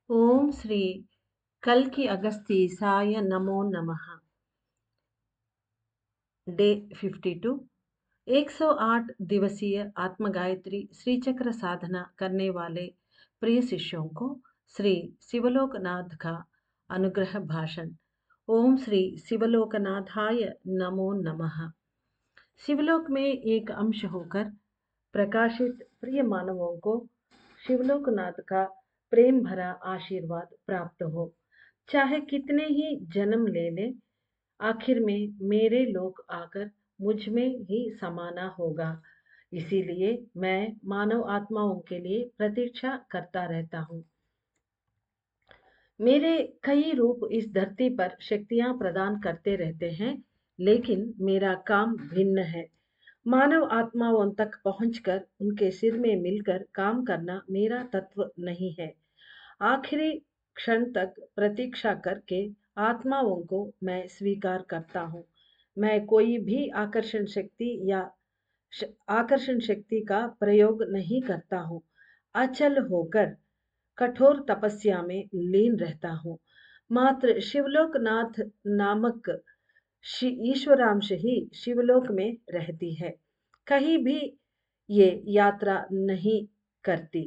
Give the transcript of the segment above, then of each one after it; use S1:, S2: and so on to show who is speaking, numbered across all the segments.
S1: ओम श्री कल्कि अगस्तीसाय नमो नमः। डे 52। 108 दिवसीय आत्मगायत्री श्रीचक्र साधना करने वाले प्रिय शिष्यों को श्री शिवलोकनाथ का अनुग्रह भाषण। ओम श्री शिवलोकनाथाय नमो नमः। शिवलोक में एक अंश होकर प्रकाशित प्रिय मानवों को शिवलोकनाथ का प्रेम भरा आशीर्वाद प्राप्त हो। चाहे कितने ही जन्म ले ले, आखिर में मेरे लोक आकर मुझ में ही समाना होगा। इसीलिए मैं मानव आत्माओं के लिए प्रतीक्षा करता रहता हूँ। मेरे कई रूप इस धरती पर शक्तियां प्रदान करते रहते हैं, लेकिन मेरा काम भिन्न है। मानव आत्माओं तक पहुंचकर उनके सिर में मिलकर काम करना मेरा तत्व नहीं है। आखिरी क्षण तक प्रतीक्षा करके आत्माओं को मैं स्वीकार करता हूँ। मैं कोई भी आकर्षण शक्ति का प्रयोग नहीं करता हूँ। अचल होकर कठोर तपस्या में लीन रहता हूँ। मात्र शिवलोकनाथ नामक ईश्वरांश ही शिवलोक में रहती है। कहीं भी ये यात्रा नहीं करती।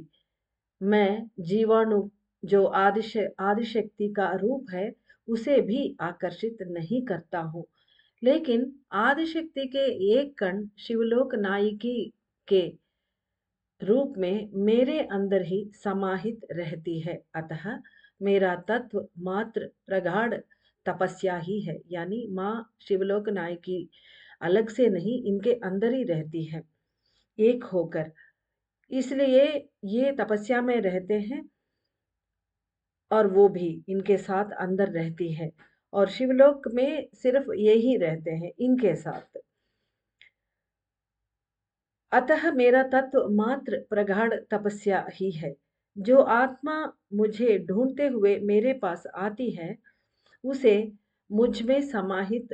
S1: मैं जीवाणु जो आदिशक्ति का रूप है, उसे भी आकर्षित नहीं करता हूँ। लेकिन आदिशक्ति के एक कण शिवलोक नायकी के रूप में मेरे अंदर ही समाहित रहती है। अतः मेरा तत्व मात्र प्रगाढ़ तपस्या ही है, यानी माँ शिवलोक नायकी अलग से नहीं, इनके अंदर ही रहती है एक होकर। इसलिए ये तपस्या में रहते हैं और वो भी इनके साथ अंदर रहती है, और शिवलोक में सिर्फ यही रहते हैं इनके साथ। अतः मेरा तत्व मात्र प्रगाढ़ तपस्या ही है। जो आत्मा मुझे ढूंढते हुए मेरे पास आती है, उसे मुझ में समाहित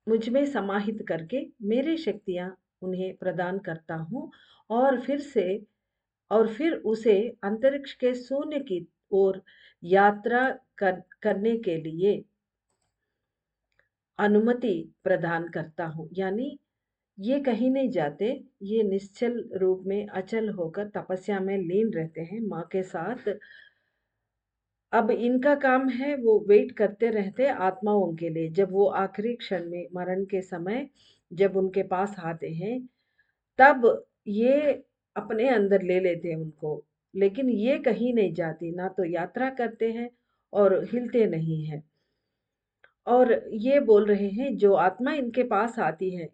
S1: मुझ में समाहित करके मेरी शक्तियां उन्हें प्रदान करता हूँ, और फिर उसे अंतरिक्ष के शून्य की ओर यात्रा करने के लिए अनुमति प्रदान करता हूँ। यानी ये कहीं नहीं जाते, ये निश्चल रूप में अचल होकर तपस्या में लीन रहते हैं माँ के साथ। अब इनका काम है वो वेट करते रहते आत्माओं के लिए, जब वो आखिरी क्षण में मरण के समय जब उनके पास आते हैं, तब ये अपने अंदर ले लेते हैं उनको। लेकिन ये कहीं नहीं जाती, ना तो यात्रा करते हैं और हिलते नहीं हैं। और ये बोल रहे हैं जो आत्मा इनके पास आती है,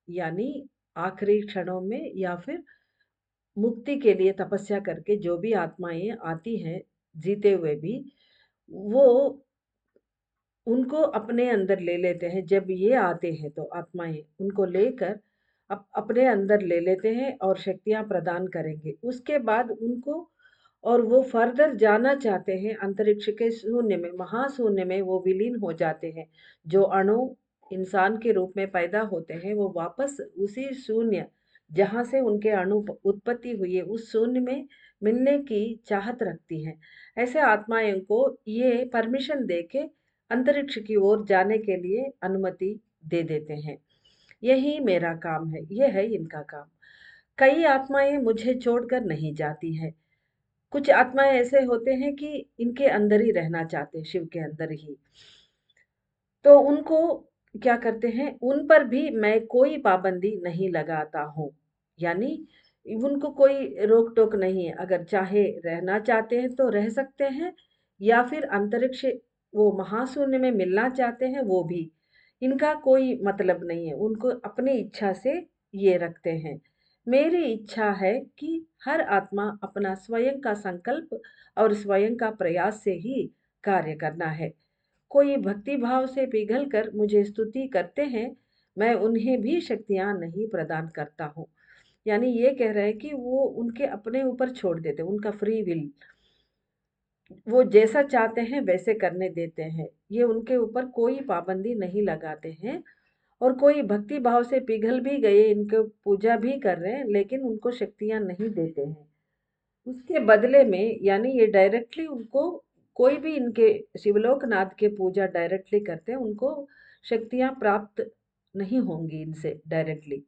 S1: यानी आखिरी क्षणों में या फिर मुक्ति के लिए तपस्या करके जो भी आत्माएं आती हैं जीते हुए भी, वो उनको अपने अंदर ले लेते हैं। जब ये आते हैं तो आत्माएं उनको लेकर अपने अंदर ले लेते हैं और शक्तियां प्रदान करेंगे। उसके बाद उनको, और वो फर्दर जाना चाहते हैं अंतरिक्ष के शून्य में, महाशून्य में वो विलीन हो जाते हैं। जो अणु इंसान के रूप में पैदा होते हैं, वो वापस उसी शून्य जहाँ से उनके अणु उत्पत्ति हुई है, उस शून्य में मिलने की चाहत रखती हैं। ऐसे आत्माओं को ये परमिशन देके अंतरिक्ष की ओर जाने के लिए अनुमति दे देते हैं। यही मेरा काम है, यह है इनका काम। कई आत्माएं मुझे छोड़कर नहीं जाती है। कुछ आत्माएं ऐसे होते हैं कि इनके अंदर ही रहना चाहते हैं, शिव के अंदर ही। तो उनको क्या करते हैं, उन पर भी मैं कोई पाबंदी नहीं लगाता हूँ। यानी उनको कोई रोक टोक नहीं है। अगर चाहे रहना चाहते हैं तो रह सकते हैं, या फिर अंतरिक्ष वो महाशून्य में मिलना चाहते हैं, वो भी। इनका कोई मतलब नहीं है, उनको अपनी इच्छा से ये रखते हैं। मेरी इच्छा है कि हर आत्मा अपना स्वयं का संकल्प और स्वयं का प्रयास से ही कार्य करना है। कोई भक्ति भाव से पिघल कर मुझे स्तुति करते हैं, मैं उन्हें भी शक्तियाँ नहीं प्रदान करता हूँ। यानी ये कह रहे हैं कि वो उनके अपने ऊपर छोड़ देते हैं, उनका फ्री विल। वो जैसा चाहते हैं वैसे करने देते हैं। ये उनके ऊपर कोई पाबंदी नहीं लगाते हैं। और कोई भक्ति भाव से पिघल भी गए, इनको पूजा भी कर रहे हैं, लेकिन उनको शक्तियाँ नहीं देते हैं। उसके बदले में यानी ये डायरेक्टली उनको कोई भी इनके शिवलोकनाथ के पूजा डायरेक्टली करते हैं, उनको शक्तियाँ प्राप्त नहीं होंगी इनसे डायरेक्टली।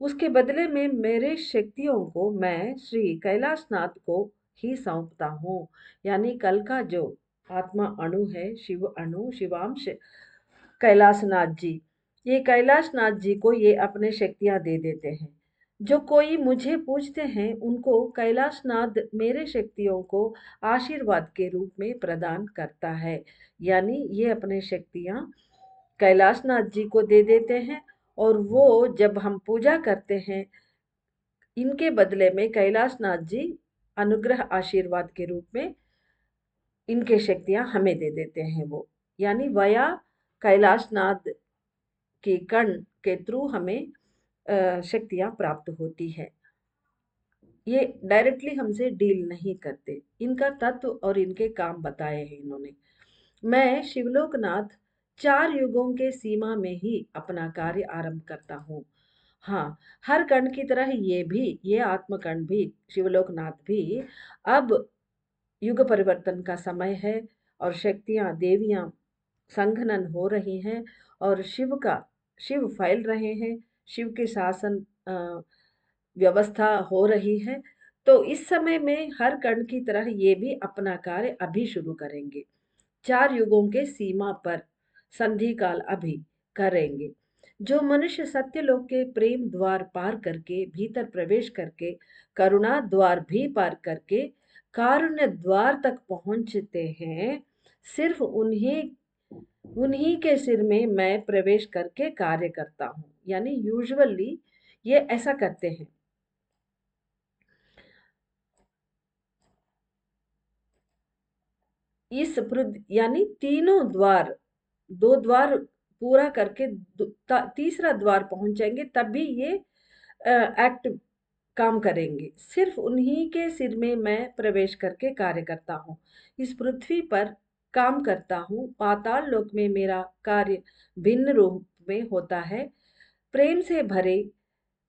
S1: उसके बदले में मेरे शक्तियों को मैं श्री कैलाशनाथ को ही सौंपता हूँ। यानी कल का जो आत्मा अणु है, शिव अणु, शिवांश कैलाशनाथ जी, ये कैलाशनाथ जी को ये अपने शक्तियाँ दे देते हैं। जो कोई मुझे पूजते हैं, उनको कैलाशनाथ मेरे शक्तियों को आशीर्वाद के रूप में प्रदान करता है। यानी ये अपने शक्तियाँ कैलाशनाथ जी को दे देते हैं, और वो जब हम पूजा करते हैं, इनके बदले में कैलाशनाथ जी अनुग्रह आशीर्वाद के रूप में इनके शक्तियाँ हमें दे देते हैं वो। यानी वया कैलाशनाथ के कण के थ्रू हमें शक्तियाँ प्राप्त होती है। ये डायरेक्टली हमसे डील नहीं करते। इनका तत्व और इनके काम बताए हैं इन्होंने। मैं शिवलोकनाथ 4 युगों के सीमा में ही अपना कार्य आरंभ करता हूँ। हाँ, हर कण की तरह ये आत्मकण भी, शिवलोकनाथ भी अब युग परिवर्तन का समय है, और शक्तियाँ, देवियाँ संघनन हो रही हैं, और शिव फैल रहे हैं, शिव के शासन व्यवस्था हो रही है। तो इस समय में हर कण की तरह ये भी अपना कार्य अभी शुरू करेंगे। 4 युगों के सीमा पर संधि काल अभी करेंगे। जो मनुष्य सत्यलोक के प्रेम द्वार पार करके, भीतर प्रवेश करके, करुणा द्वार भी पार करके कारुण्य द्वार तक पहुंचते हैं, सिर्फ उन्हीं उन्हीं के सिर में मैं प्रवेश करके कार्य करता हूँ। यानी यूजुअली ये ऐसा करते हैं। यानी तीनों द्वार, 2 द्वार पूरा करके तीसरा द्वार पहुंचेंगे, तब भी ये एक्ट काम करेंगे। सिर्फ उन्हीं के सिर में मैं प्रवेश करके कार्य करता हूँ। इस पृथ्वी पर काम करता हूँ, पाताल लोक में मेरा कार्य भिन्न रूप में होता है। प्रेम से भरे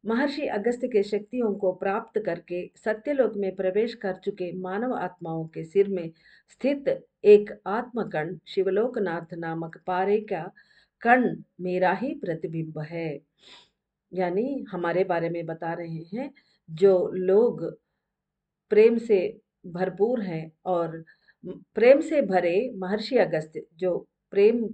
S1: महर्षि अगस्त्य के शक्तियों को प्राप्त करके सत्यलोक में प्रवेश कर चुके मानव आत्माओं के सिर में स्थित एक आत्मकण शिवलोकनाथ नामक पारे का कण मेरा ही प्रतिबिंब है। यानी हमारे बारे में बता रहे हैं। जो लोग प्रेम से भरपूर हैं, और प्रेम से भरे महर्षि अगस्त्य, जो प्रेम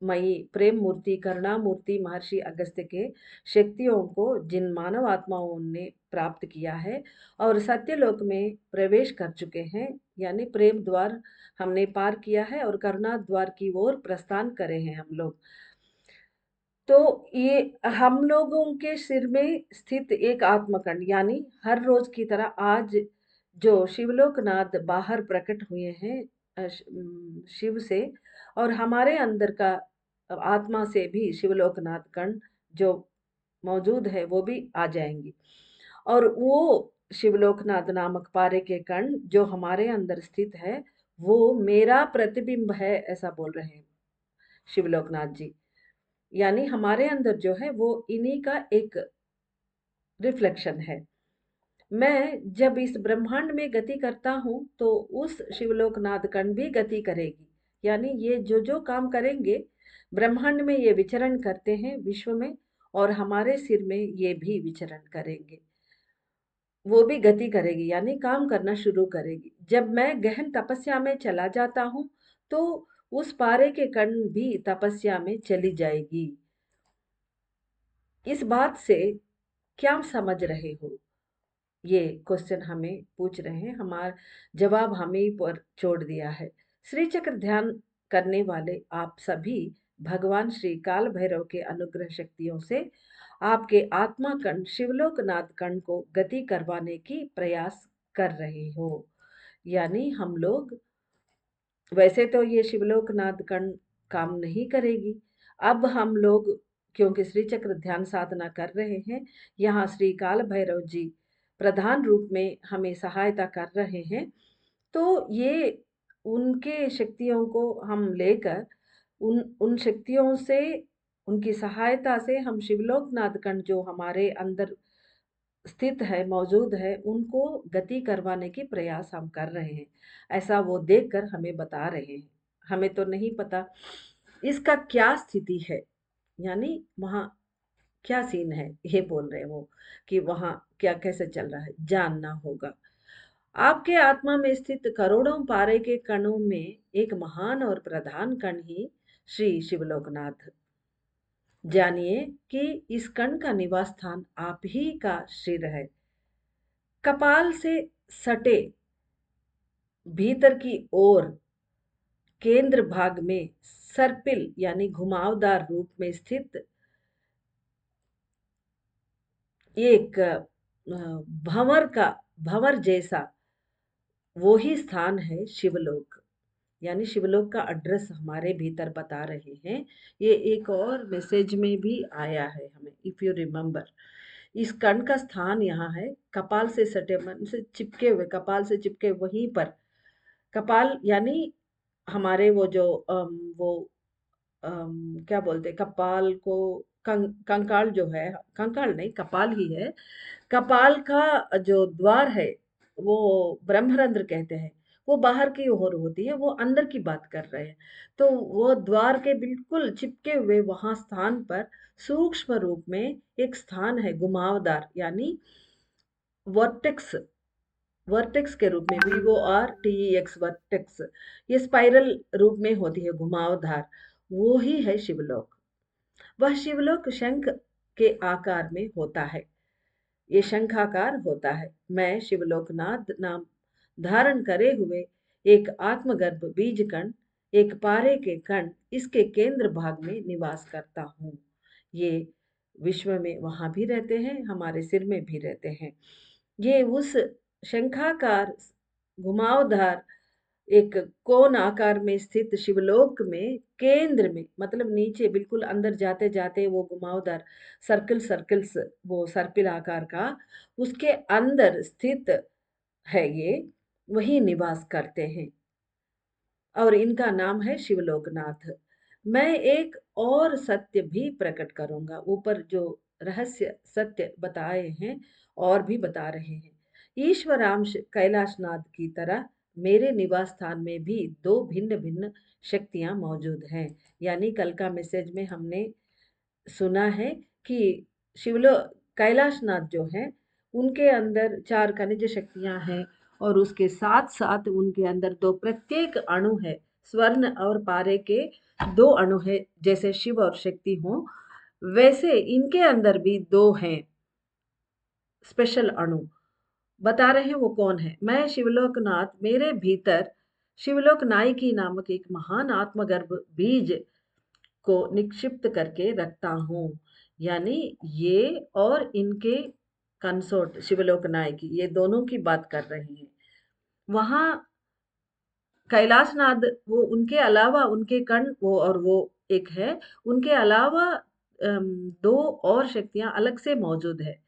S1: मई प्रेम मूर्ति, करुणा मूर्ति महर्षि अगस्त्य के शक्तियों को जिन मानव आत्माओं ने प्राप्त किया है और सत्यलोक में प्रवेश कर चुके हैं, यानी प्रेम द्वार हमने पार किया है और करुणा द्वार की ओर प्रस्थान करे हैं हम लोग। तो ये हम लोगों के सिर में स्थित एक आत्मकंड, यानी हर रोज की तरह आज जो शिवलोकनाथ बाहर प्रकट हुए हैं शिव से, और हमारे अंदर का आत्मा से भी शिवलोकनाथ कण जो मौजूद है वो भी आ जाएंगी, और वो शिवलोकनाथ नामक पारे के कण जो हमारे अंदर स्थित है, वो मेरा प्रतिबिंब है, ऐसा बोल रहे हैं शिवलोकनाथ जी। यानी हमारे अंदर जो है वो इन्हीं का एक रिफ्लेक्शन है। मैं जब इस ब्रह्मांड में गति करता हूँ, तो उस शिवलोकनाथ कण भी गति करेगी। यानी ये जो जो काम करेंगे, ब्रह्मांड में ये विचरण करते हैं विश्व में, और हमारे सिर में ये भी विचरण करेंगे। वो भी गति करेगी, यानी काम करना शुरू करेगी। जब मैं गहन तपस्या में चला जाता हूँ, तो उस पारे के कण भी तपस्या में चली जाएगी। इस बात से क्या समझ रहे हो? ये क्वेश्चन हमें पूछ रहे हैं, हमारा जवाब हमें पर छोड़ दिया है। श्री चक्र ध्यान करने वाले आप सभी भगवान श्री काल भैरव के अनुग्रह शक्तियों से आपके आत्मा कण शिवलोकनाथ कण को गति करवाने की प्रयास कर रहे हो। यानी हम लोग, वैसे तो ये शिवलोकनाथ कण काम नहीं करेगी। अब हम लोग क्योंकि श्री चक्र ध्यान साधना कर रहे हैं, यहाँ श्री काल भैरव जी प्रधान रूप में हमें सहायता कर रहे हैं। तो ये उनके शक्तियों को हम लेकर, उन उन शक्तियों से, उनकी सहायता से हम शिवलोकनाथ कण जो हमारे अंदर स्थित है, मौजूद है, उनको गति करवाने की प्रयास हम कर रहे हैं। ऐसा वो देखकर हमें बता रहे हैं। हमें तो नहीं पता इसका क्या स्थिति है, यानी वहाँ क्या सीन है, ये बोल रहे हैं वो कि वहाँ क्या कैसे चल रहा है, जानना होगा। आपके आत्मा में स्थित करोड़ों पारे के कणों में एक महान और प्रधान कण ही श्री शिवलोकनाथ। जानिए कि इस कण का निवास स्थान आप ही का सिर है। कपाल से सटे भीतर की ओर केंद्र भाग में सर्पिल यानी घुमावदार रूप में स्थित एक भंवर जैसा वो ही स्थान है शिवलोक। यानी शिवलोक का एड्रेस हमारे भीतर बता रहे हैं। ये एक और मैसेज में भी आया है हमें, इफ यू रिमेम्बर। इस कण का स्थान यहाँ है, कपाल से सटे मन से चिपके हुए, कपाल से चिपके वहीं पर। कपाल यानी हमारे वो जो क्या बोलते हैं, कपाल को कंकाल जो है, कंकाल नहीं कपाल ही है। कपाल का जो द्वार है वो ब्रह्मरंध्र कहते हैं। वो बाहर की ओर होती है, वो अंदर की बात कर रहे हैं। तो वो द्वार के बिल्कुल चिपके हुए वहां स्थान पर सूक्ष्म रूप में एक स्थान है घुमावदार, यानी वर्टेक्स। वर्टेक्स के रूप में VORTEX वर्टेक्स। ये स्पाइरल रूप में होती है घुमावदार। वो ही है शिवलोक। वह शिवलोक शंख के आकार में होता है। ये शंखाकार होता है। मैं शिवलोकनाथ नाम धारण करे हुए एक आत्मगर्भ बीज कण, एक पारे के कण, इसके केंद्र भाग में निवास करता हूँ। ये विश्व में वहां भी रहते हैं, हमारे सिर में भी रहते हैं। ये उस शंखाकार घुमावदार एक कोण आकार में स्थित शिवलोक में केंद्र में, मतलब नीचे बिल्कुल अंदर जाते जाते वो घुमावदार सर्कल्स, वो सर्पिल आकार का, उसके अंदर स्थित है ये, वही निवास करते हैं और इनका नाम है शिवलोकनाथ। मैं एक और सत्य भी प्रकट करूंगा। ऊपर जो रहस्य सत्य बताए हैं और भी बता रहे हैं। ईश्वरांश कैलाशनाथ की तरह मेरे निवास स्थान में भी दो भिन्न भिन्न शक्तियां मौजूद हैं। यानी कल का मैसेज में हमने सुना है कि शिवलो कैलाशनाथ जो है उनके अंदर चार खनिज शक्तियां हैं और उसके साथ साथ उनके अंदर दो प्रत्येक अणु है। स्वर्ण और पारे के दो अणु है, जैसे शिव और शक्ति हो वैसे इनके अंदर भी दो हैं स्पेशल अणु। बता रहे हैं वो कौन है। मैं शिवलोकनाथ मेरे भीतर शिवलोक नायकी नामक एक महान आत्मगर्भ बीज को निक्षिप्त करके रखता हूँ। यानी ये और इनके कंसोर्ट शिवलोक नायकी, ये दोनों की बात कर रहे हैं। वहां कैलाशनाथ, वो उनके अलावा उनके कण वो और वो एक है, उनके अलावा दो और शक्तियां अलग से मौजूद है।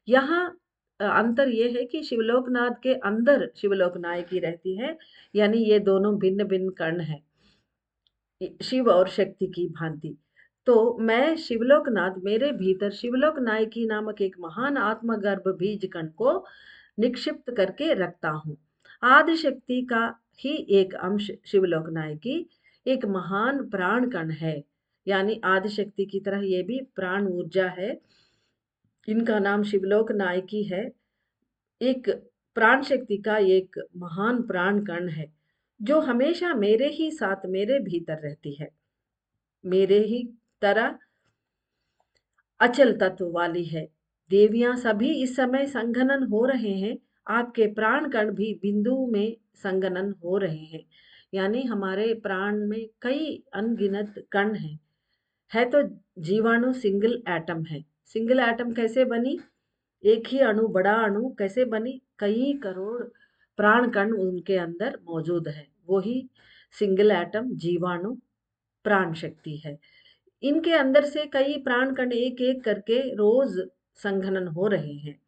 S1: यहाँ अंतर ये है कि शिवलोकनाथ के अंदर शिवलोक नायकी रहती है, यानी ये दोनों भिन्न भिन्न कण हैं शिव और शक्ति की भांति। तो मैं शिवलोकनाथ मेरे भीतर शिवलोक नायकी नामक एक महान आत्मगर्भ बीज कण को निक्षिप्त करके रखता हूँ। आदि शक्ति का ही एक अंश शिवलोक नायकी एक महान प्राण कण है। यानी आदि शक्ति की तरह ये भी प्राण ऊर्जा है। इनका नाम शिवलोक नायकी है। एक प्राण शक्ति का एक महान प्राण कण है जो हमेशा मेरे ही साथ मेरे भीतर रहती है। मेरे ही तरह अचल तत्व वाली है। देवियां सभी इस समय संघनन हो रहे हैं। आपके प्राण कण भी बिंदु में संघनन हो रहे हैं। यानी हमारे प्राण में कई अनगिनत कण हैं। है तो जीवाणु सिंगल एटम है। सिंगल एटम कैसे बनी? एक ही अणु, बड़ा अणु कैसे बनी? कई करोड़ प्राण कण उनके अंदर मौजूद है। वही सिंगल एटम जीवाणु प्राण शक्ति है। इनके अंदर से कई प्राण कण एक एक करके रोज संघनन हो रहे हैं।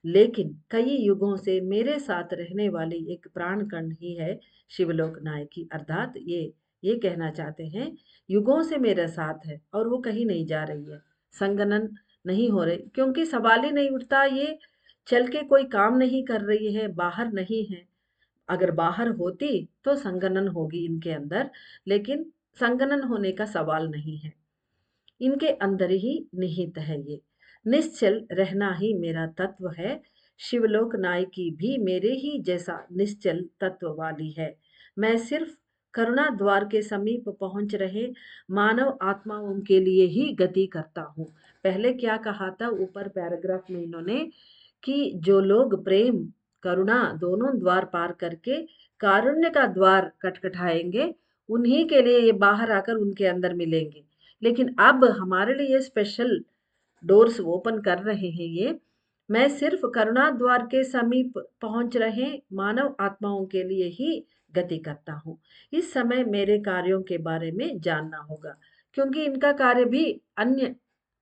S1: लेकिन कई युगों से मेरे साथ रहने वाली एक प्राण कण ही है शिवलोक नायकी। अर्थात ये कहना चाहते हैं युगों से मेरे साथ है और वो कहीं नहीं जा रही है, संगनन नहीं हो रही, क्योंकि सवाल ही नहीं उठता ये चल के कोई काम नहीं कर रही है, बाहर नहीं है। अगर बाहर होती तो संगनन होगी इनके अंदर, लेकिन संगनन होने का सवाल नहीं है। इनके अंदर ही निहित है ये। निश्चल रहना ही मेरा तत्व है। शिवलोक नायकी भी मेरे ही जैसा निश्चल तत्व वाली है। मैं सिर्फ करुणा द्वार के समीप पहुंच रहे मानव आत्माओं के लिए ही गति करता हूँ। पहले क्या कहा था ऊपर पैराग्राफ में इन्होंने, कि जो लोग प्रेम करुणा दोनों द्वार पार करके कारुण्य का द्वार खटखटाएंगे, उन्हीं के लिए ये बाहर आकर उनके अंदर मिलेंगे। लेकिन अब हमारे लिए स्पेशल डोर्स ओपन कर रहे हैं ये। मैं सिर्फ करुणा द्वार के समीप पहुंच रहे मानव आत्माओं के लिए ही गति करता हूँ। इस समय मेरे कार्यों के बारे में जानना होगा, क्योंकि इनका कार्य भी अन्य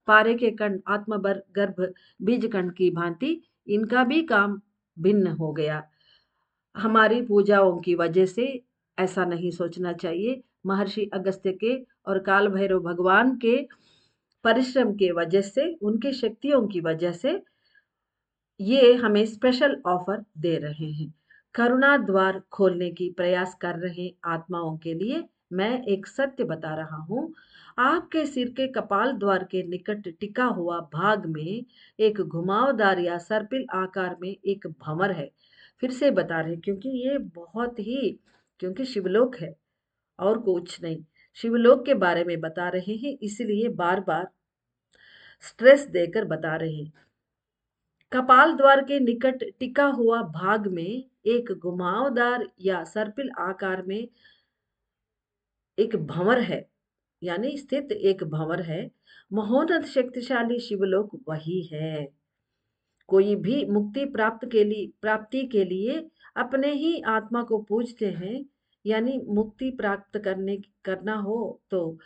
S1: पारे के कण आत्मबर गर्भ बीज कण की भांति इनका भी काम भिन्न हो गया हमारी पूजाओं की वजह से। ऐसा नहीं सोचना चाहिए। महर्षि अगस्त्य के और काल भैरव भगवान के परिश्रम के वजह से, उनके शक्तियों की वजह से ये हमें स्पेशल ऑफर दे रहे हैं। करुणा द्वार खोलने की प्रयास कर रहे आत्माओं के लिए मैं एक सत्य बता रहा हूँ। आपके सिर के कपाल द्वार के निकट टिका हुआ भाग में एक घुमावदार या सर्पिल आकार में एक भंवर है। फिर से बता रहे, क्योंकि ये बहुत ही, क्योंकि शिवलोक है और कुछ नहीं, शिवलोक के बारे में बता रहे हैं, इसलिए बार बार स्ट्रेस देकर बता रहे हैं। कपाल द्वार के निकट टिका हुआ भाग में एक घुमावदार या सर्पिल आकार में एक भंवर है, यानी स्थित एक भंवर है। महोन्नत शक्तिशाली शिवलोक वही है। कोई भी मुक्ति प्राप्ति के लिए अपने ही आत्मा को पूजते हैं, यानी मुक्ति प्राप्त करना हो तो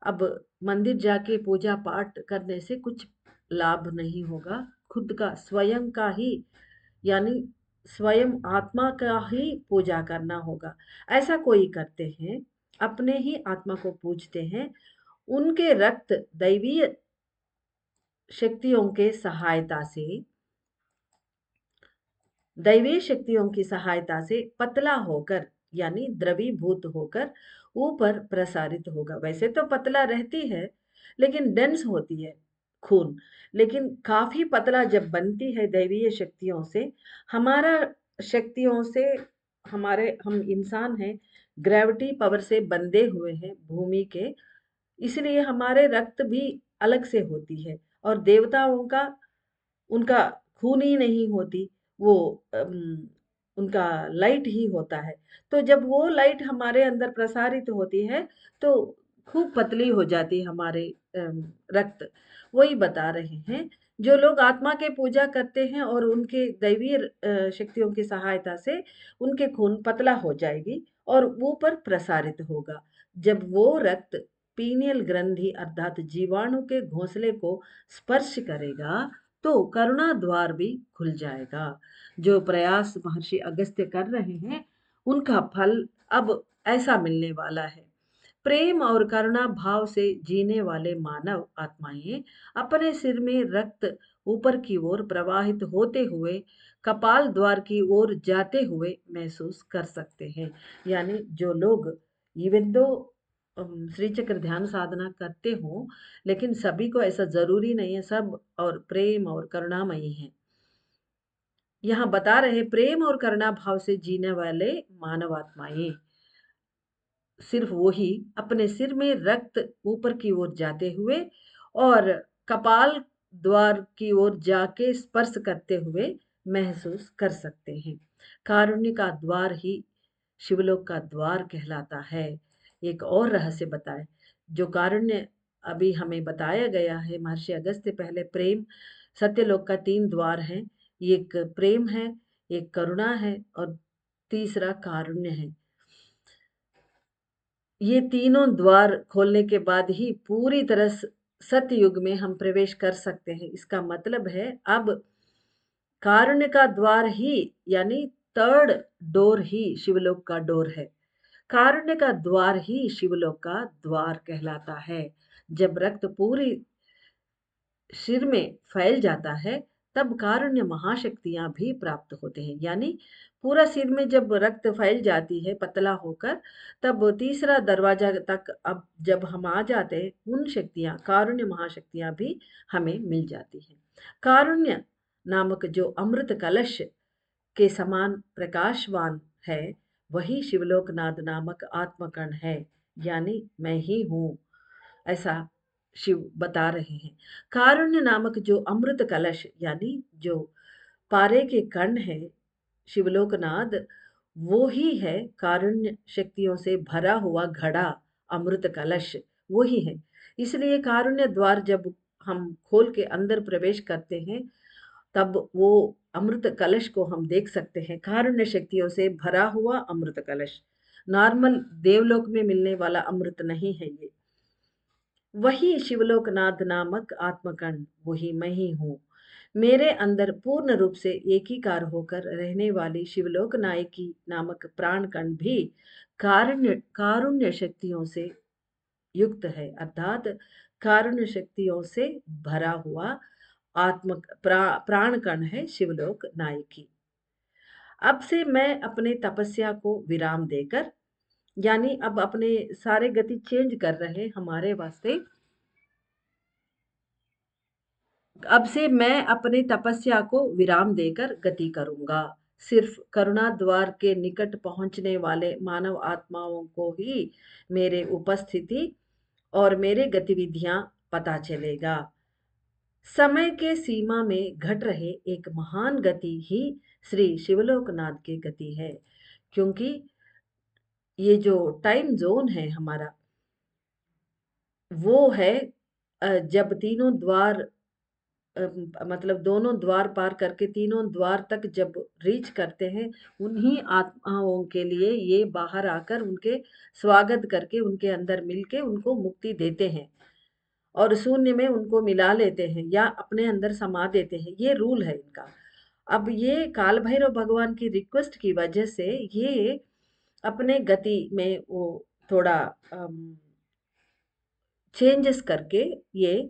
S1: अब मंदिर जाके पूजा पाठ करने से कुछ लाभ नहीं होगा। खुद का स्वयं का ही, यानी स्वयं आत्मा का ही पूजा करना होगा। ऐसा कोई करते हैं, अपने ही आत्मा को पूजते हैं। उनके रक्त दैवीय शक्तियों के सहायता से, दैवीय शक्तियों की सहायता से पतला होकर, यानी द्रवीभूत होकर ऊपर प्रसारित होगा। वैसे तो पतला रहती है, लेकिन डेंस होती है खून, लेकिन काफी पतला जब बनती है दैवीय शक्तियों से, हमारा शक्तियों से, हमारे हम इंसान हैं, ग्रेविटी पावर से बंधे हुए हैं भूमि के, इसलिए हमारे रक्त भी अलग से होती है। और देवताओं का, उनका खून ही नहीं होती, वो उनका लाइट ही होता है। तो जब वो लाइट हमारे अंदर प्रसारित होती है तो खूब पतली हो जाती है हमारे रक्त। वही बता रहे हैं, जो लोग आत्मा के पूजा करते हैं और उनके दैवीय शक्तियों की सहायता से उनके खून पतला हो जाएगी और ऊपर प्रसारित होगा। जब वो रक्त पीनियल ग्रंथि अर्थात जीवाणु के घोंसले को स्पर्श करेगा तो करुणा द्वार भी खुल जाएगा। जो प्रयास महर्षि अगस्त्य कर रहे हैं, उनका फल अब ऐसा मिलने वाला है। प्रेम और करुणा भाव से जीने वाले मानव आत्माएं अपने सिर में रक्त ऊपर की ओर प्रवाहित होते हुए कपाल द्वार की ओर जाते हुए महसूस कर सकते हैं। यानी जो लोग इवन दो श्री चक्र ध्यान साधना करते हो, लेकिन सभी को ऐसा जरूरी नहीं है सब और प्रेम और करुणामयी है। यहाँ बता रहे प्रेम और करुणा भाव से जीने वाले मानव आत्माएं, सिर्फ वही अपने सिर में रक्त ऊपर की ओर जाते हुए और कपाल द्वार की ओर जाके स्पर्श करते हुए महसूस कर सकते हैं। कारुण्य का द्वार ही शिवलोक का द्वार कहलाता है। एक और रहस्य बताए, जो कारुण्य अभी हमें बताया गया है महर्षि अगस्त्य, पहले प्रेम, सत्यलोक का 3 द्वार हैं। एक प्रेम है, एक करुणा है और तीसरा कारुण्य है। ये तीनों द्वार खोलने के बाद ही पूरी तरह सतयुग में हम प्रवेश कर सकते हैं। इसका मतलब है अब कारुण्य का द्वार ही, यानी थर्ड डोर ही शिवलोक का डोर है। कारुण्य का द्वार ही शिवलोक का द्वार कहलाता है। जब रक्त पूरी सिर में फैल जाता है तब कारुण्य महाशक्तियाँ भी प्राप्त होते हैं। यानी पूरा सिर में जब रक्त फैल जाती है पतला होकर, तब तीसरा दरवाज़ा तक अब जब हम आ जाते हैं, उन शक्तियाँ, कारुण्य महाशक्तियाँ भी हमें मिल जाती हैं। कारुण्य नामक जो अमृत कलश के समान प्रकाशवान है, वही शिवलोकनाथ नामक आत्मकण है, यानी मैं ही हूँ, ऐसा शिव बता रहे हैं। कारुण्य नामक जो अमृत कलश यानी जो पारे के कण है शिवलोकनाथ, वो ही है कारुण्य शक्तियों से भरा हुआ घड़ा, अमृत कलश वो ही है। इसलिए कारुण्य द्वार जब हम खोल के अंदर प्रवेश करते हैं, तब वो अमृत कलश को हम देख सकते हैं। कारुण्य शक्तियों से भरा हुआ अमृत कलश, नॉर्मल देवलोक में मिलने वाला अमृत नहीं है ये। वही शिवलोकनाथ नामक आत्मकण, वही मैं ही हूँ। मेरे अंदर पूर्ण रूप से एकीकार होकर रहने वाली शिवलोक नायकी नामक प्राणकण भी कारुण्य कारुण्य शक्तियों से युक्त है, अर्थात कारुण्य शक्तियों से भरा हुआ प्राणकण है शिवलोक नायकी। अब से मैं अपने तपस्या को विराम देकर, यानी अब अपने सारे गति चेंज कर रहे हमारे वास्ते। अब से मैं अपनी तपस्या को विराम देकर गति करूंगा। सिर्फ करुणा द्वार के निकट पहुंचने वाले मानव आत्माओं को ही मेरे उपस्थिति और मेरे गतिविधियां पता चलेगा। समय के सीमा में घट रहे एक महान गति ही श्री शिवलोकनाथ की गति है, क्योंकि ये जो टाइम जोन है हमारा, वो है जब तीनों द्वार मतलब दोनों द्वार पार करके तीनों द्वार तक जब रीच करते हैं, उन्हीं आत्माओं के लिए ये बाहर आकर उनके स्वागत करके उनके अंदर मिलके उनको मुक्ति देते हैं और शून्य में उनको मिला लेते हैं या अपने अंदर समा देते हैं। ये रूल है इनका। अब ये काल भैरव भगवान की रिक्वेस्ट की वजह से ये अपने गति में वो थोड़ा चेंजेस करके ये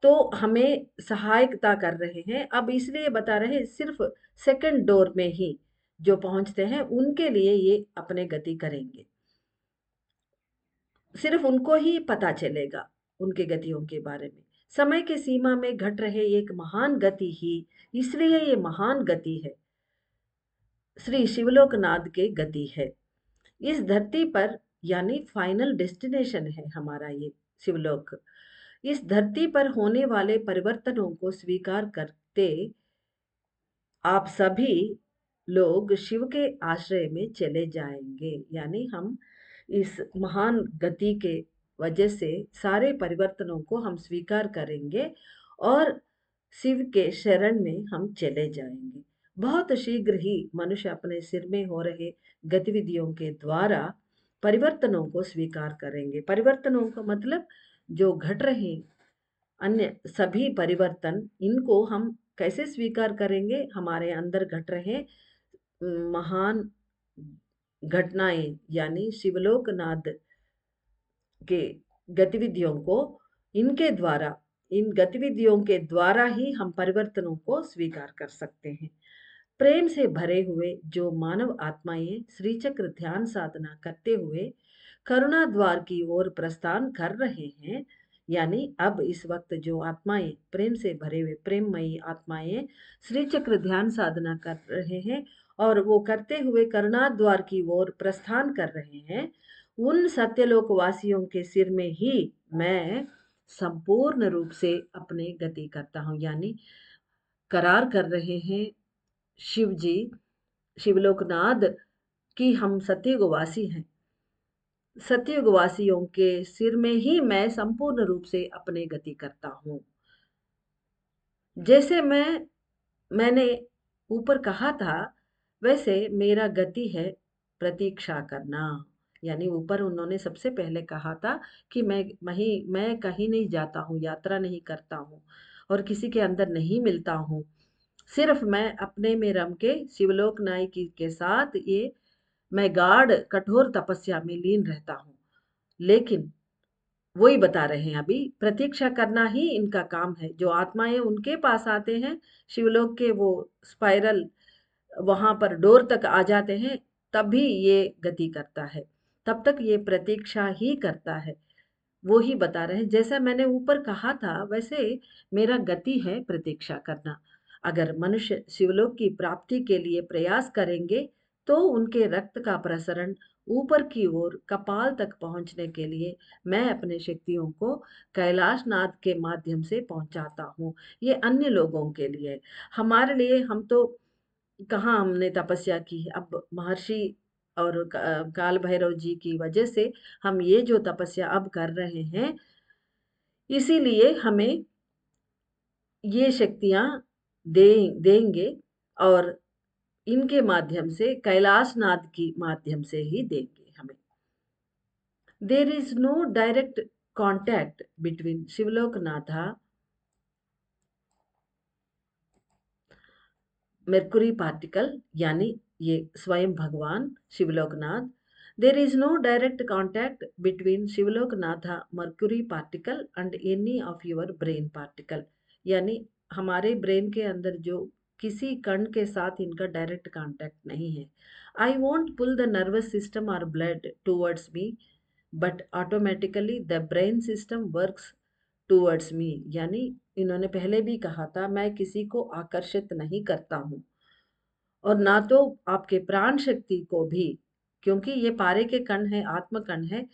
S1: तो हमें सहायता कर रहे हैं। अब इसलिए बता रहे हैं, सिर्फ सेकंड डोर में ही जो पहुंचते हैं उनके लिए ये अपने गति करेंगे। सिर्फ उनको ही पता चलेगा उनके गतियों के बारे में। समय के सीमा में घट रहे एक महान गति ही, इसलिए ये महान गति है, श्री शिवलोकनाथ के गति है। इस धरती पर यानी फाइनल डेस्टिनेशन है हमारा ये शिवलोक। इस धरती पर होने वाले परिवर्तनों को स्वीकार करते आप सभी लोग शिव के आश्रय में चले जाएंगे। यानी हम इस महान गति के वजह से सारे परिवर्तनों को हम स्वीकार करेंगे और शिव के शरण में हम चले जाएंगे। बहुत शीघ्र ही मनुष्य अपने सिर में हो रहे गतिविधियों के द्वारा परिवर्तनों को स्वीकार करेंगे। परिवर्तनों का मतलब जो घट रहे अन्य सभी परिवर्तन, इनको हम कैसे स्वीकार करेंगे? हमारे अंदर घट रहे महान घटनाएं यानी शिवलोकनाथ के गतिविधियों को, इनके द्वारा, इन गतिविधियों के द्वारा ही हम परिवर्तनों को स्वीकार कर सकते हैं। प्रेम से भरे हुए जो मानव आत्माएं श्रीचक्र ध्यान साधना करते हुए करुणा द्वार की ओर प्रस्थान कर रहे हैं, यानी अब इस वक्त जो आत्माएं प्रेम से भरे हुए प्रेममयी आत्माएं श्री चक्र ध्यान साधना कर रहे हैं और वो करते हुए करुणा द्वार की ओर प्रस्थान कर रहे हैं, उन सत्यलोक वासियों के सिर में ही मैं संपूर्ण रूप से अपनी गति करता हूँ। यानी करार कर रहे हैं शिव जी, शिवलोकनाथ की हम सत्ययुगवासी हैं। सत्ययुगवासियों के सिर में ही मैं संपूर्ण रूप से अपनी गति करता हूँ। जैसे मैंने ऊपर कहा था, वैसे मेरा गति है प्रतीक्षा करना। यानी ऊपर उन्होंने सबसे पहले कहा था कि मैं कहीं नहीं जाता हूँ, यात्रा नहीं करता हूँ और किसी के अंदर नहीं मिलता हूँ। सिर्फ मैं अपने में रम के शिवलोक नायकी के साथ ये मैं गाढ़ कठोर तपस्या में लीन रहता हूँ। लेकिन वही बता रहे हैं अभी, प्रतीक्षा करना ही इनका काम है। जो आत्माएं उनके पास आते हैं, शिवलोक के वो स्पाइरल वहां पर डोर तक आ जाते हैं, तभी ये गति करता है। तब तक ये प्रतीक्षा ही करता है। वो ही बता रहे हैं, जैसा मैंने ऊपर कहा था वैसे मेरा गति है प्रतीक्षा करना। अगर मनुष्य शिवलोक की प्राप्ति के लिए प्रयास करेंगे तो उनके रक्त का प्रसरण ऊपर की ओर कपाल तक पहुंचने के लिए मैं अपने शक्तियों को कैलाशनाथ के माध्यम से पहुंचाता हूँ। ये अन्य लोगों के लिए, हमारे लिए हम तो कहाँ हमने तपस्या की। अब महर्षि और काल भैरव जी की वजह से हम ये जो तपस्या अब कर रहे हैं, इसीलिए हमें ये शक्तियां देंगे, और इनके माध्यम से कैलाशनाथ की माध्यम से ही देंगे हमें। There is no direct contact between Shivaloknatha mercury particle, यानी ये स्वयं भगवान Shivaloknath. There is no direct contact between Shivaloknatha mercury particle and any of your brain particle, यानी हमारे ब्रेन के अंदर जो किसी कण के साथ इनका डायरेक्ट कांटेक्ट नहीं है। I want pull the nervous system और blood towards me, but automatically the brain system works towards me, यानी इन्होंने पहले भी कहा था, मैं किसी को आकर्षित नहीं करता हूँ और ना तो आपके प्राण शक्ति को भी, क्योंकि ये पारे के कण है, आत्म कण है,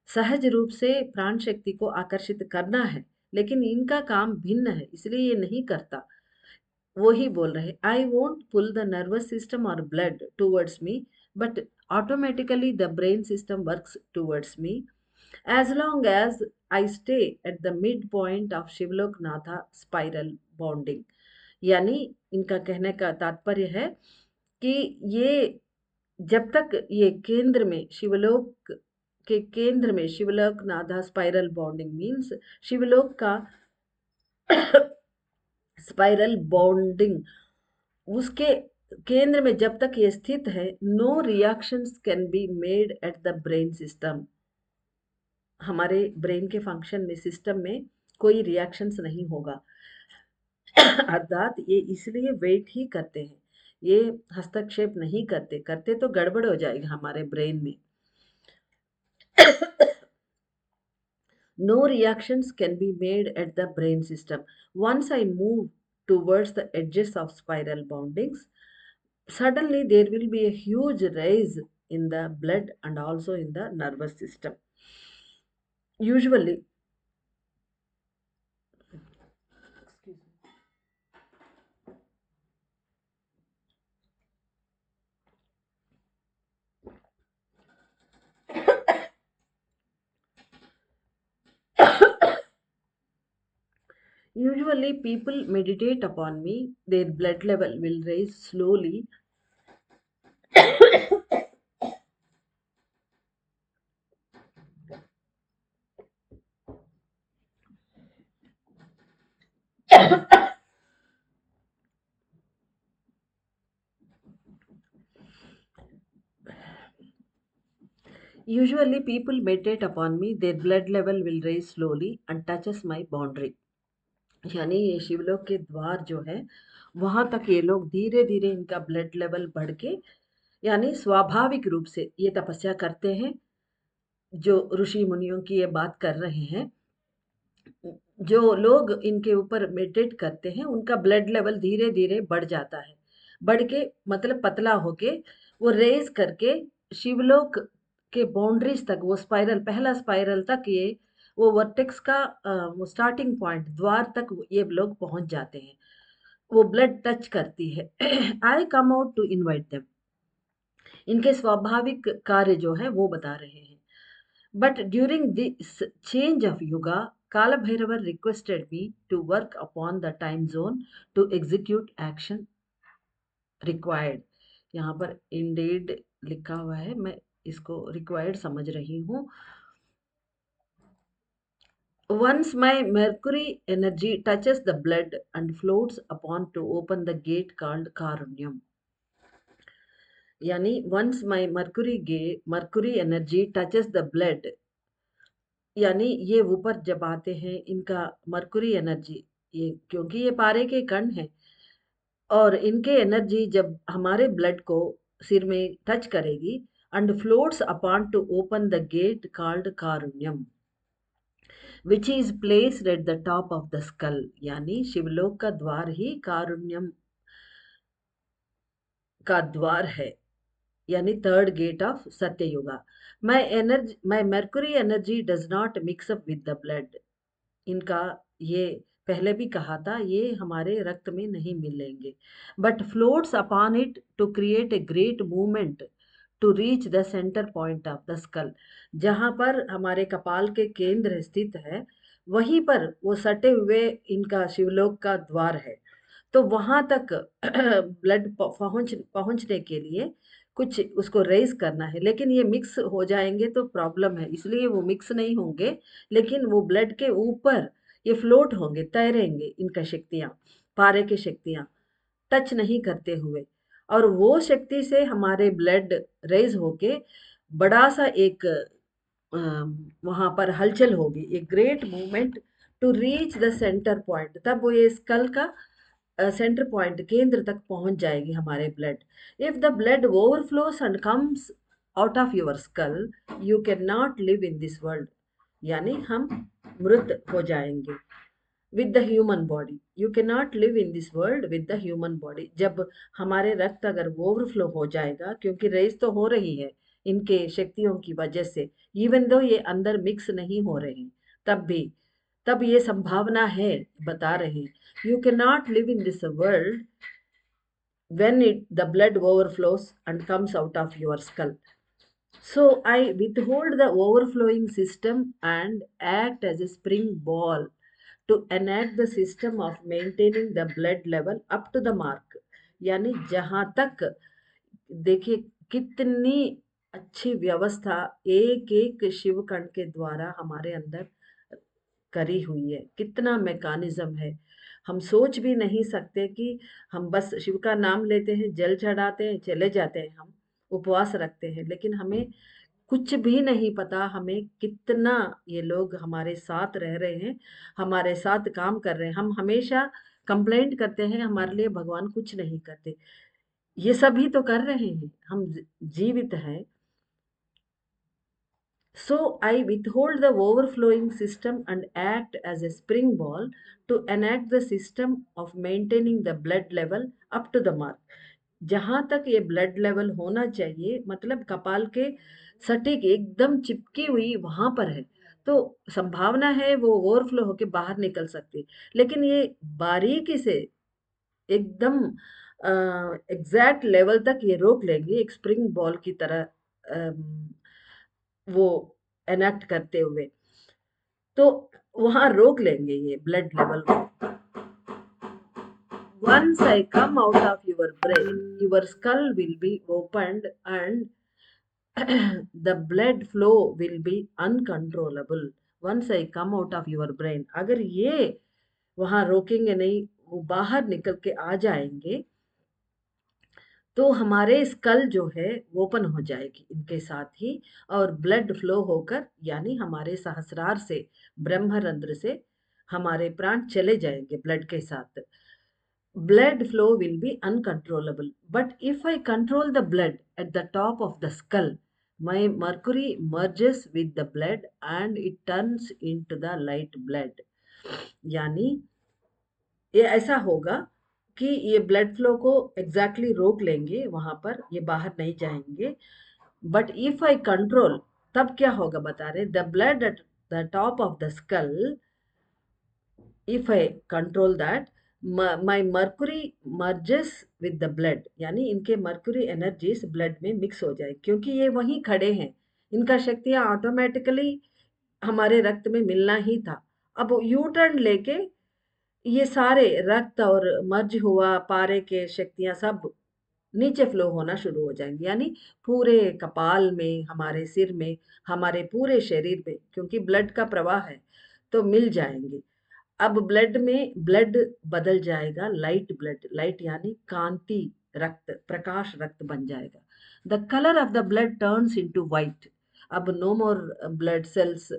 S1: सहज रूप से प्राण शक्ति को आकर्षित करना है, लेकिन इनका काम भिन्न है, इसलिए ये नहीं करता। वो ही बोल रहे, I won't pull the nervous system और blood towards me, but automatically the brain system works towards मी as long as I stay at the midpoint of Shivaloknatha spiral bonding. यानी इनका कहने का तात्पर्य है कि ये जब तक ये केंद्र में शिवलोक के केंद्र में शिवलोकनाथा स्पाइरल बॉन्डिंग मीन्स शिवलोक का स्पाइरल बॉन्डिंग, उसके केंद्र में जब तक ये स्थित है, no reactions can be made at the brain system, हमारे ब्रेन के फंक्शन में, सिस्टम में कोई रिएक्शंस नहीं होगा। अर्थात ये इसलिए वेट ही करते हैं, ये हस्तक्षेप नहीं करते, करते तो गड़बड़ हो जाएगा हमारे ब्रेन में। No reactions can be made at the brain system. Once I move towards the edges of spiral bondings, suddenly there will be a huge rise in the blood and also in the nervous system. Usually, usually people meditate upon me, their blood level will rise slowly. Usually people meditate upon me, their blood level will rise slowly and touches my boundary। यानी ये शिवलोक के द्वार जो है, वहां तक ये लोग धीरे धीरे इनका ब्लड लेवल बढ़ के, यानी स्वाभाविक रूप से ये तपस्या करते हैं। जो ऋषि मुनियों की ये बात कर रहे हैं, जो लोग इनके ऊपर मेडिटेट करते हैं, उनका ब्लड लेवल धीरे धीरे बढ़ जाता है। बढ़ के मतलब पतला होके वो रेज करके शिवलोक के बाउंड्रीज तक, वो स्पाइरल, पहला स्पाइरल तक, ये वो वर्टेक्स का वो स्टार्टिंग पॉइंट द्वार तक ये लोग पहुंच जाते हैं। वो ब्लड टच करती है। I come out to invite them, इनके स्वाभाविक कार्य जो है वो बता रहे हैं। But during this change of yuga, Kaal Bhairavar requested me to work upon the time zone to execute action required. यहाँ पर इंडेड लिखा हुआ है, मैं इसको रिक्वायर्ड समझ रही हूँ। Once my mercury energy touches the blood and floats upon to open the gate called Karunyam, यानी once my mercury energy touches the blood, यानी ये ऊपर जब आते हैं इनका मर्कुरी एनर्जी, ये क्योंकि ये पारे के कण हैं और इनके एनर्जी जब हमारे ब्लड को सिर में टच करेगी and floats upon to open the gate called Karunyam which is placed at the top of the skull. यानी शिवलोक का द्वार ही कारुण्यम का द्वार है, यानी third gate of Satyayuga. My mercury energy does not mix up with the blood. इनका ये पहले भी कहा था, ये हमारे रक्त में नहीं मिलेंगे, but floats upon it to create a great movement to reach the centre point of the skull. जहाँ पर हमारे कपाल के केंद्र स्थित है, वहीं पर वो सटे हुए इनका शिवलोक का द्वार है। तो वहां तक ब्लड पहुंचने के लिए कुछ उसको रेज करना है, लेकिन ये मिक्स हो जाएंगे तो प्रॉब्लम है, इसलिए वो मिक्स नहीं होंगे, लेकिन वो ब्लड के ऊपर ये फ्लोट होंगे, तैरेंगे इनका शक्तियाँ, पारे की शक्तियाँ टच नहीं करते हुए। और वो शक्ति से हमारे ब्लड रेज होके बड़ा सा एक वहां पर हलचल होगी, एक great movement to reach the centre point. तब वो ये स्कल का सेंटर पॉइंट केंद्र तक पहुंच जाएगी हमारे blood. If the blood overflows and comes out of your skull, you can not live in this world. यानी हम मृत हो जाएंगे with the human body. You can not live in this world with the human body. जब हमारे रक्त अगर overflow हो जाएगा, क्योंकि रेस तो हो रही है इनके शक्तियों की वजह से, इवन दो ये अंदर मिक्स नहीं हो रहे हैं, तब भी तब ये संभावना है, बता रहे हैं। You can not live in this world when the blood overflows and comes out of your skull. So I withhold the overflowing system and act as a spring ball to enact the system of maintaining the blood level up to the mark। यानी जहां तक देखिए कितनी अच्छी व्यवस्था एक एक शिव कण के द्वारा हमारे अंदर करी हुई है, कितना मैकेनिज्म है। हम सोच भी नहीं सकते कि हम बस शिव का नाम लेते हैं, जल चढ़ाते हैं, चले जाते हैं, हम उपवास रखते हैं, लेकिन हमें कुछ भी नहीं पता हमें कितना ये लोग हमारे साथ रह रहे हैं, हमारे साथ काम कर रहे हैं। हम हमेशा कंप्लेंट करते हैं हमारे लिए भगवान कुछ नहीं करते, ये सभी तो कर रहे हैं, हम जीवित हैं। So I withhold the overflowing system and act as a spring ball to enact the system of maintaining the blood level up to the mark। जहां तक ये ब्लड लेवल होना चाहिए, मतलब कपाल के सटीक एकदम चिपकी हुई वहां पर है, तो संभावना है वो ओवरफ्लो होके बाहर निकल सकती, लेकिन ये बारीकी से एकदम एग्जैक्ट लेवल तक ये रोक लेंगे, एक स्प्रिंग बॉल की तरह वो एनेक्ट करते हुए, तो वहां रोक लेंगे ये ब्लड लेवल को। Once I come out of your brain, your skull will be opened and the blood flow will be uncontrollable। Once I come out of your brain, अगर ये वहां रोकेंगे नहीं, वो बाहर निकल के आ जाएंगे, तो हमारे स्कल जो है ओपन हो जाएगी इनके साथ ही, और ब्लड फ्लो होकर, यानी हमारे सहस्रार से, ब्रह्मरंध्र से हमारे प्राण चले जाएंगे ब्लड के साथ। Blood flow will be uncontrollable, but if I control the blood at the top of the skull, my mercury merges with the blood and it turns into the light blood। यानी ये ऐसा होगा कि ये blood flow को exactly रोक लेंगे, वहां पर ये बाहर नहीं जाएंगे। बट इफ आई कंट्रोल, तब क्या होगा बता रहे, the blood eight the top of the school, if I control that, my Mercury merges with the blood. यानी इनके मर्कुरी एनर्जीज ब्लड में मिक्स हो जाए, क्योंकि ये वहीं खड़े हैं, इनका शक्तियाँ ऑटोमेटिकली हमारे रक्त में मिलना ही था। अब यू टर्न लेके ये सारे रक्त और मर्ज हुआ पारे के शक्तियां सब नीचे फ्लो होना शुरू हो जाएंगी, यानी पूरे कपाल में, हमारे सिर में, हमारे पूरे शरीर में, क्योंकि ब्लड का प्रवाह है तो मिल जाएंगे। अब ब्लड बदल जाएगा लाइट ब्लड, लाइट यानी कांति रक्त, प्रकाश रक्त बन जाएगा। The colour of the blood turns into white अब नो मोर ब्लड सेल्स,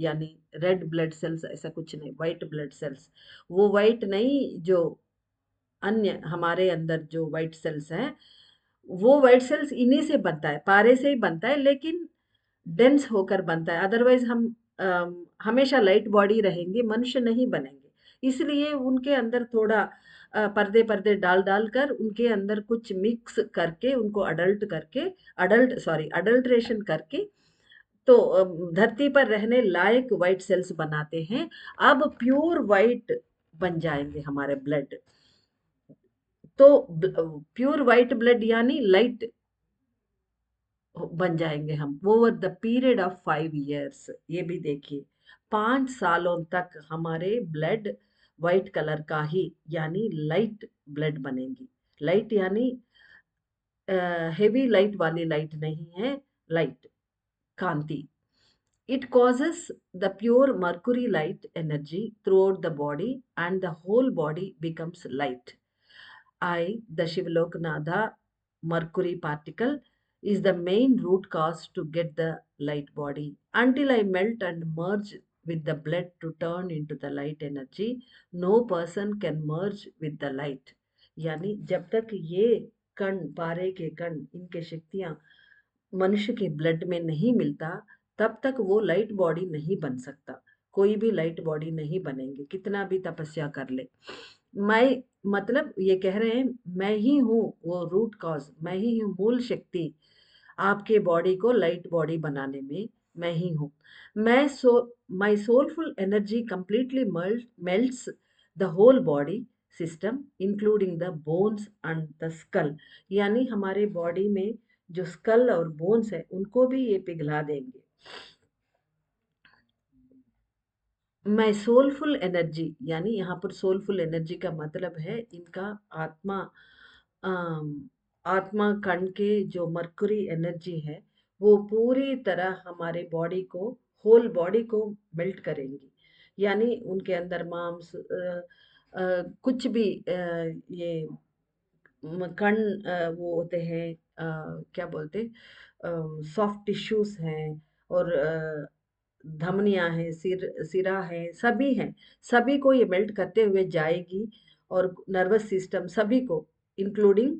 S1: यानी रेड ब्लड सेल्स, ऐसा कुछ नहीं, वाइट ब्लड सेल्स। वो वाइट नहीं, जो अन्य हमारे अंदर जो वाइट सेल्स हैं, वो वाइट सेल्स इन्हीं से बनता है, पारे से ही बनता है, लेकिन डेंस होकर बनता है। अदरवाइज हम हमेशा लाइट बॉडी रहेंगे, मनुष्य नहीं बनेंगे। इसलिए उनके अंदर थोड़ा पर्दे पर्दे डाल डाल कर उनके अंदर कुछ मिक्स करके उनको अडल्ट्रेशन करके तो धरती पर रहने लायक वाइट सेल्स बनाते हैं। अब प्योर वाइट बन जाएंगे हमारे ब्लड। तो प्योर वाइट ब्लड यानी लाइट बन जाएंगे हम over the period of 5 years। ये भी देखिए, 5 सालों तक हमारे ब्लड वाइट कलर का ही, यानी लाइट ब्लड बनेगी। लाइट यानी हेवी लाइट वाली लाइट नहीं है, light, Kanti. It causes the pure mercury light energy throughout the body, and the whole body becomes light. I, the Shivaloknatha mercury particle, is the main root cause to get the light body. Until I melt and merge with the blood to turn into the light energy, no person can merge with the light। यानी जब तक ये कण, पारे के कण, इनके शक्तियां मनुष्य के ब्लड में नहीं मिलता, तब तक वो लाइट बॉडी नहीं बन सकता। कोई भी लाइट बॉडी नहीं बनेंगे, कितना भी तपस्या कर ले। मैं, मतलब ये कह रहे हैं, मैं ही हूँ वो रूट कॉज, मैं ही हूँ मूल शक्ति आपके बॉडी को लाइट बॉडी बनाने में, मैं ही हूँ। मैं so my soulful energy completely melts the whole body system including the bones and the skull. यानी हमारे बॉडी में जो स्कल और बोन्स है उनको भी ये पिघला देंगे। मैं सोलफुल एनर्जी, यानी यहाँ पर सोलफुल एनर्जी का मतलब है इनका आत्मा, अम, आत्मा कण के जो मरकरी एनर्जी है, वो पूरी तरह हमारे बॉडी को, होल बॉडी को मेल्ट करेंगी। यानी उनके अंदर मांस, कुछ भी, ये कण, वो होते हैं, क्या बोलते, सॉफ्ट टिश्यूज हैं, और धमनियां हैं, सिरा है, सभी हैं। सभी को ये मेल्ट करते हुए जाएगी, और नर्वस सिस्टम सभी को, इंक्लूडिंग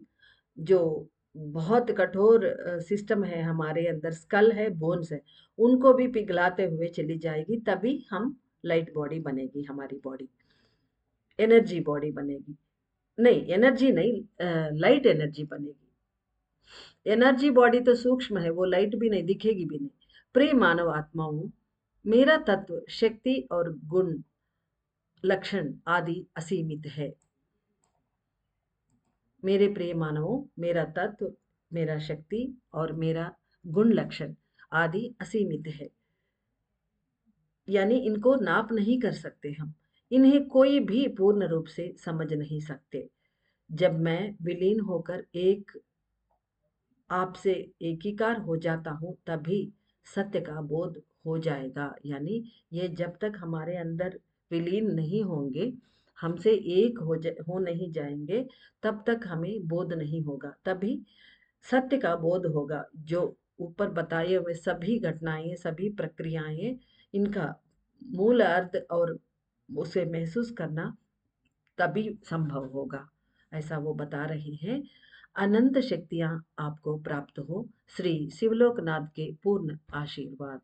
S1: जो बहुत कठोर सिस्टम है हमारे अंदर, स्कल है, बोन्स है, उनको भी पिघलाते हुए चली जाएगी। तभी हम लाइट बॉडी बनेगी, हमारी बॉडी एनर्जी बॉडी बनेगी। नहीं, एनर्जी नहीं, लाइट एनर्जी बनेगी। एनर्जी बॉडी तो सूक्ष्म है, वो लाइट भी नहीं, दिखेगी भी नहीं। प्रिय मानव आत्माओं, मेरा तत्व, शक्ति और गुण, लक्षण आदि असीमित है। मेरे प्रिय मानवों, मेरा तत्व, मेरा शक्ति और मेरा गुण लक्षण आदि असीमित है। यानी इनको नाप नहीं कर सकते हम, इन्हें कोई भी पूर्ण रूप से समझ नहीं सकते। जब मैं विलीन होकर एक आपसे एकीकार हो जाता हूँ, तभी सत्य का बोध हो जाएगा। यानी ये जब तक हमारे अंदर विलीन नहीं होंगे, हमसे एक हो नहीं जाएंगे, तब तक हमें बोध नहीं होगा। तभी सत्य का बोध होगा। जो ऊपर बताए हुए सभी घटनाएं, सभी प्रक्रियाएं, इनका मूल अर्थ और उसे महसूस करना तभी संभव होगा, ऐसा वो बता रही हैं। अनंत शक्तियां आपको प्राप्त हो। श्री शिवलोकनाथ के पूर्ण आशीर्वाद।